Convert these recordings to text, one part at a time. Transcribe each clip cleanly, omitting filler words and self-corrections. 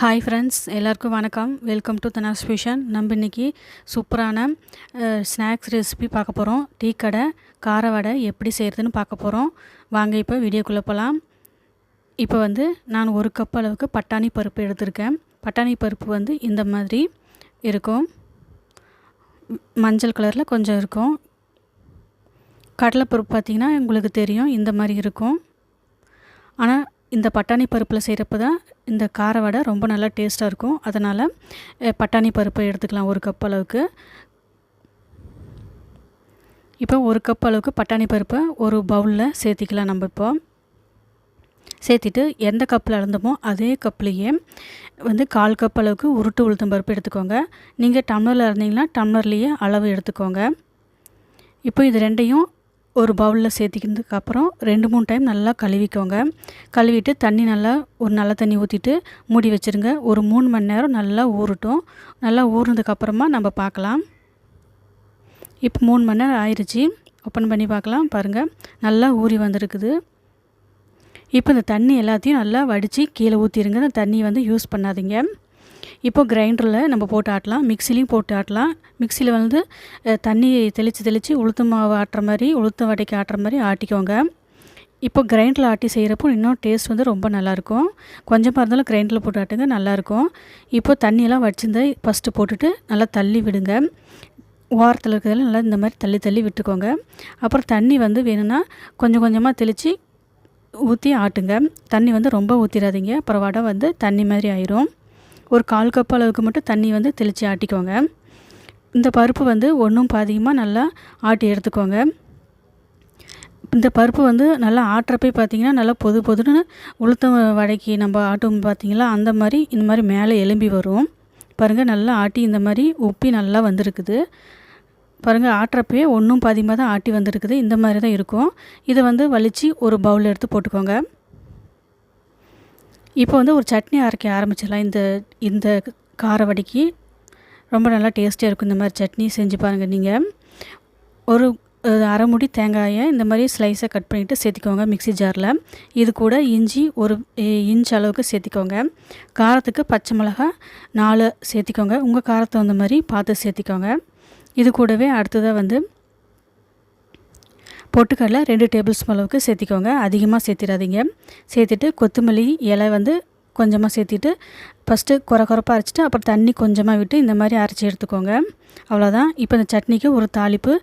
Hi friends, எல்லாருக்கும் வணக்கம். Welcome to Dhana's fusion. நம்ம இன்றைக்கி சூப்பரான ஸ்நாக்ஸ் ரெசிபி பார்க்க போகிறோம். டீ கடை கார வடை எப்படி செய்கிறதுன்னு பார்க்க போகிறோம். வாங்க இப்போ வீடியோக்குள்ளே போகலாம். இப்போ நான் 1 கப் அளவுக்கு பட்டாணி பருப்பு எடுத்திருக்கேன். பட்டாணி பருப்பு இந்த மாதிரி இருக்கும், மஞ்சள் கலரில் கொஞ்சம் இருக்கும். கடலைப்பருப்பு பார்த்திங்கன்னா உங்களுக்கு தெரியும், இந்த மாதிரி இருக்கும். ஆனால் இந்த பட்டாணி பருப்பில் செய்கிறப்ப தான் இந்த கார வடை ரொம்ப நல்லா டேஸ்ட்டாக இருக்கும். அதனால் பட்டாணி பருப்பை எடுத்துக்கலாம் 1 கப் அளவுக்கு. இப்போ 1 கப் அளவுக்கு பட்டாணி பருப்பை ஒரு பவுலில் சேர்த்திக்கலாம். நம்ம இப்போ சேர்த்திட்டு எந்த கப்பில் அளந்தோமோ அதே கப்லேயே 1/4 கப் அளவுக்கு உருட்டு உளுத்தம் பருப்பு எடுத்துக்கோங்க. நீங்கள் டம்ளரில் இருந்தீங்கன்னா டம்ளர்லேயே அளவு எடுத்துக்கோங்க. இப்போ இது ரெண்டையும் ஒரு பவுலில் சேர்த்திக்கிறதுக்கப்புறம் 2-3 டைம் நல்லா கழுவிக்கோங்க. கழுவிட்டு தண்ணி நல்ல தண்ணி ஊற்றிட்டு மூடி வச்சுருங்க. ஒரு 3 மணி நேரம் நல்லா ஊறட்டும். நல்லா ஊறினதுக்கப்புறமா நம்ம பார்க்கலாம். இப்போ 3 மணி நேரம் ஆயிடுச்சு. ஓப்பன் பண்ணி பார்க்கலாம். பாருங்கள், நல்லா ஊறி வந்திருக்குது. இப்போ இந்த தண்ணி எல்லாத்தையும் நல்லா வடித்து கீழே ஊற்றிடுங்க. இந்த தண்ணி யூஸ் பண்ணாதீங்க. இப்போ கிரைண்டரில் நம்ம போட்டு ஆட்டலாம், மிக்சிலையும் போட்டு ஆட்டலாம். மிக்சியில் தண்ணி தெளித்து உளுத்தம் மாவு ஆட்டுற மாதிரி, உளுத்தம் வடைக்கு ஆட்டுற மாதிரி ஆட்டிக்கோங்க. இப்போ கிரைண்டரில் ஆட்டி செய்கிறப்போ இன்னும் டேஸ்ட் ரொம்ப நல்லாயிருக்கும். கொஞ்சமாக இருந்தாலும் கிரைண்டரில் போட்டு ஆட்டுங்க, நல்லாயிருக்கும். இப்போ தண்ணியெல்லாம் வச்சுருந்த ஃபஸ்ட்டு போட்டுட்டு நல்லா தள்ளி விடுங்க. ஓரத்தில் இருக்கிறதெல்லாம் நல்லா இந்த மாதிரி தள்ளி விட்டுக்கோங்க. அப்புறம் தண்ணி வேணும்னா கொஞ்சம் கொஞ்சமாக தெளித்து ஊற்றி ஆட்டுங்க. தண்ணி ரொம்ப ஊற்றிடாதீங்க, அப்புறம் வடை தண்ணி மாதிரி ஆயிரும். ஒரு 1/4 கப் அளவுக்கு மட்டும் தண்ணி தெளித்து ஆட்டிக்கோங்க. இந்த பருப்பு ஒன்றும் பாதியமாக நல்லா ஆட்டி எடுத்துக்கோங்க. இந்த பருப்பு நல்லா ஆட்டுறப்பே பார்த்திங்கன்னா நல்லா பொதுன்னு உளுத்தம் வடைக்கு நம்ம ஆட்டும் பார்த்திங்களா, அந்த மாதிரி இந்த மாதிரி மேலே எலும்பி வரும். பாருங்கள், நல்லா ஆட்டி இந்த மாதிரி உப்பி நல்லா வந்திருக்குது. பாருங்கள், ஆட்டுறப்பே ஒன்றும் பாதியமாக தான் ஆட்டி வந்திருக்குது. இந்த மாதிரி தான் இருக்கும். இதை வலித்து ஒரு பவுலில் எடுத்து போட்டுக்கோங்க. இப்போ ஒரு சட்னி அரைக்க ஆரம்பிச்சிடலாம். இந்த கார வடைக்கு ரொம்ப நல்லா டேஸ்டியாக இருக்கும். இந்த மாதிரி சட்னி செஞ்சு பாருங்கள். நீங்கள் ஒரு அரை மூடி தேங்காயை இந்த மாதிரி ஸ்லைஸாக கட் பண்ணிவிட்டு சேர்த்திக்கோங்க மிக்ஸி ஜாரில். இது கூட இஞ்சி 1 இன்ச் அளவுக்கு சேர்த்திக்கோங்க. காரத்துக்கு பச்சை மிளகாய் 4 சேர்த்திக்கோங்க. உங்கள் காரத்தை தகுந்த மாதிரி பார்த்து சேர்த்திக்கோங்க. இது கூடவே அடுத்ததாக பொட்டுக்கடலை 2 டேபிள் ஸ்பூன் அளவுக்கு சேர்த்திக்கோங்க. அதிகமாக சேர்த்திடாதீங்க. சேர்த்துட்டு கொத்தமல்லி இலை கொஞ்சமாக சேர்த்திட்டு ஃபஸ்ட்டு குறப்பாக அரைச்சிட்டு அப்புறம் தண்ணி கொஞ்சமாக விட்டு இந்த மாதிரி அரைச்சி எடுத்துக்கோங்க. அவ்வளோதான். இப்போ இந்த சட்னிக்கு ஒரு தாளிப்பு,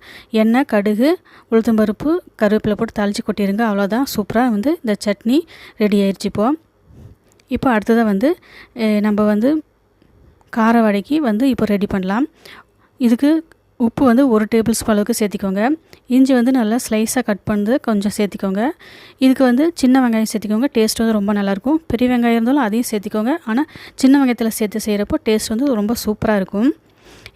எண்ணெய், கடுகு, உளுத்தம்பருப்பு, கருவேப்பிலை போட்டு தாளித்து கொட்டிடுங்க. அவ்வளோதான். சூப்பராக இந்த சட்னி ரெடி ஆயிடுச்சு. இப்போ அடுத்ததாக நம்ம கார வடைக்கு இப்போ ரெடி பண்ணலாம். இதுக்கு உப்பு 1 டேபிள் ஸ்பூன் அளவுக்கு சேர்த்திக்கோங்க. இஞ்சி நல்லா ஸ்லைஸாக கட் பண்ணது கொஞ்சம் சேர்த்திக்கோங்க. இதுக்கு சின்ன வெங்காயம் சேர்த்திக்கோங்க. டேஸ்ட் ரொம்ப நல்லாயிருக்கும். பெரிய வெங்காயம் இருந்தாலும் அதையும் சேர்த்திக்கோங்க. ஆனால் சின்ன வெங்காயத்தில் சேர்த்து செய்கிறப்போ டேஸ்ட் ரொம்ப சூப்பராக இருக்கும்.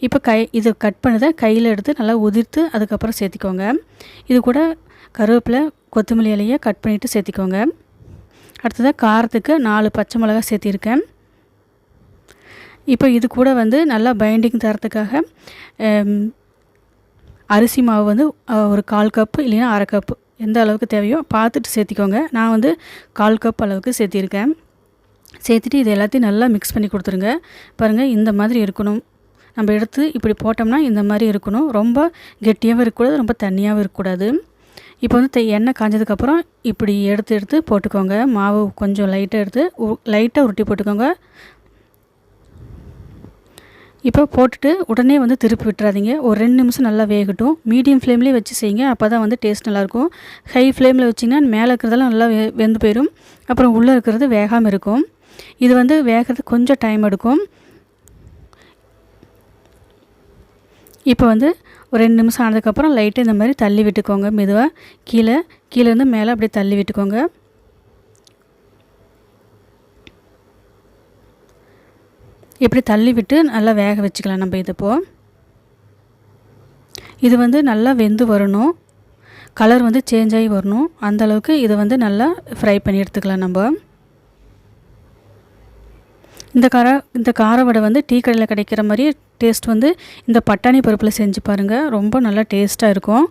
இப்போ இது கட் பண்ணதை கையில் எடுத்து நல்லா உதிர்த்து அதுக்கப்புறம் சேர்த்திக்கோங்க. இது கூட கருவேப்பிலை, கொத்தமல்லி இலையை கட் பண்ணிவிட்டு சேர்த்திக்கோங்க. அடுத்ததாக காரத்துக்கு 4 பச்சை மிளகாய் சேர்த்திருக்கேன். இப்போ இது கூட நல்லா பைண்டிங் தரத்துக்காக அரிசி மாவு ஒரு 1/4 கப்பு இல்லைன்னா அரை கப்பு, எந்த அளவுக்கு தேவையோ பார்த்துட்டு சேர்த்திக்கோங்க. நான் 1/4 கப் அளவுக்கு சேர்த்திருக்கேன். சேர்த்துட்டு இது எல்லாத்தையும் நல்லா மிக்ஸ் பண்ணி கொடுத்துருங்க. பாருங்கள், இந்த மாதிரி இருக்கணும். நம்ம எடுத்து இப்படி போட்டோம்னா இந்த மாதிரி இருக்கணும். ரொம்ப கெட்டியாகவும் இருக்கக்கூடாது, ரொம்ப தண்ணியாகவும் இருக்கக்கூடாது. இப்போ எண்ணெய் காஞ்சதுக்கப்புறம் இப்படி எடுத்து போட்டுக்கோங்க. மாவு கொஞ்சம் லைட்டாக எடுத்து லைட்டாக உருட்டி போட்டுக்கோங்க. இப்போ போட்டுட்டு உடனே திருப்பி விட்டுறாதீங்க. ஒரு 2 நிமிஷம் நல்லா வேகட்டும். மீடியம் ஃப்ளேம்லேயே வச்சு செய்யுங்க. அப்போ தான் டேஸ்ட் நல்லாயிருக்கும். ஹை ஃப்ளேமில் வச்சிங்கன்னா மேலே இருக்கிறதெல்லாம் நல்லா வெந்து போயிடும். அப்புறம் உள்ளே இருக்கிறது வேகாமல் இருக்கும். இது வேகிறதுக்கு கொஞ்சம் டைம் எடுக்கும். இப்போ ஒரு 2 நிமிஷம் ஆனதுக்கப்புறம் லைட்டாக இந்த மாதிரி தள்ளி விட்டுக்கோங்க. மெதுவாக கீழே மேலே அப்படியே தள்ளி விட்டுக்கோங்க. இப்படி தள்ளி விட்டு நல்லா வேக வச்சுக்கலாம். நம்ம இது நல்லா வெந்து வரணும். கலர் சேஞ்ச் ஆகி வரணும். அந்தளவுக்கு இதை நல்லா ஃப்ரை பண்ணி எடுத்துக்கலாம். நம்ம இந்த கார வடை டீ கடையில் கிடைக்கிற மாதிரி டேஸ்ட் இந்த பட்டாணி பருப்பில் செஞ்சு பாருங்கள். ரொம்ப நல்லா டேஸ்ட்டாக இருக்கும்.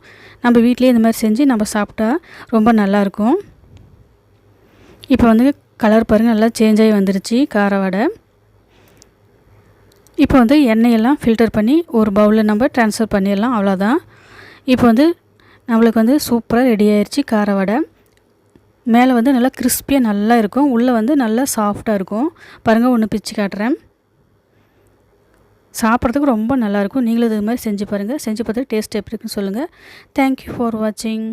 நம்ம வீட்டிலே இந்த மாதிரி செஞ்சு நம்ம சாப்பிட்டா ரொம்ப நல்லாயிருக்கும். இப்போ கலர் பாருங்கள், நல்லா சேஞ்ச் ஆகி வந்துருச்சு கார வடை. இப்போ வந்து எண்ணெயெல்லாம் ஃபில்டர் பண்ணி ஒரு பவுலில் நம்ம ட்ரான்ஸ்ஃபர் பண்ணிடலாம். அவ்வளோதான். இப்போ வந்து நம்மளுக்கு வந்து சூப்பராக ரெடி ஆயிடுச்சு கார வடை. மேலே வந்து நல்லா கிறிஸ்பியாக நல்லா இருக்கும், உள்ளே வந்து நல்லா சாஃப்டாக இருக்கும். பாருங்கள், ஒன்று பிச்சு காட்டுறேன். சாப்பிட்றதுக்கு ரொம்ப நல்லாயிருக்கும். நீங்களும் இது மாதிரி செஞ்சு பாருங்கள். செஞ்சு பார்த்துட்டு டேஸ்ட் எப்படி இருக்குன்னு சொல்லுங்கள். தேங்க்யூ ஃபார் வாட்சிங்.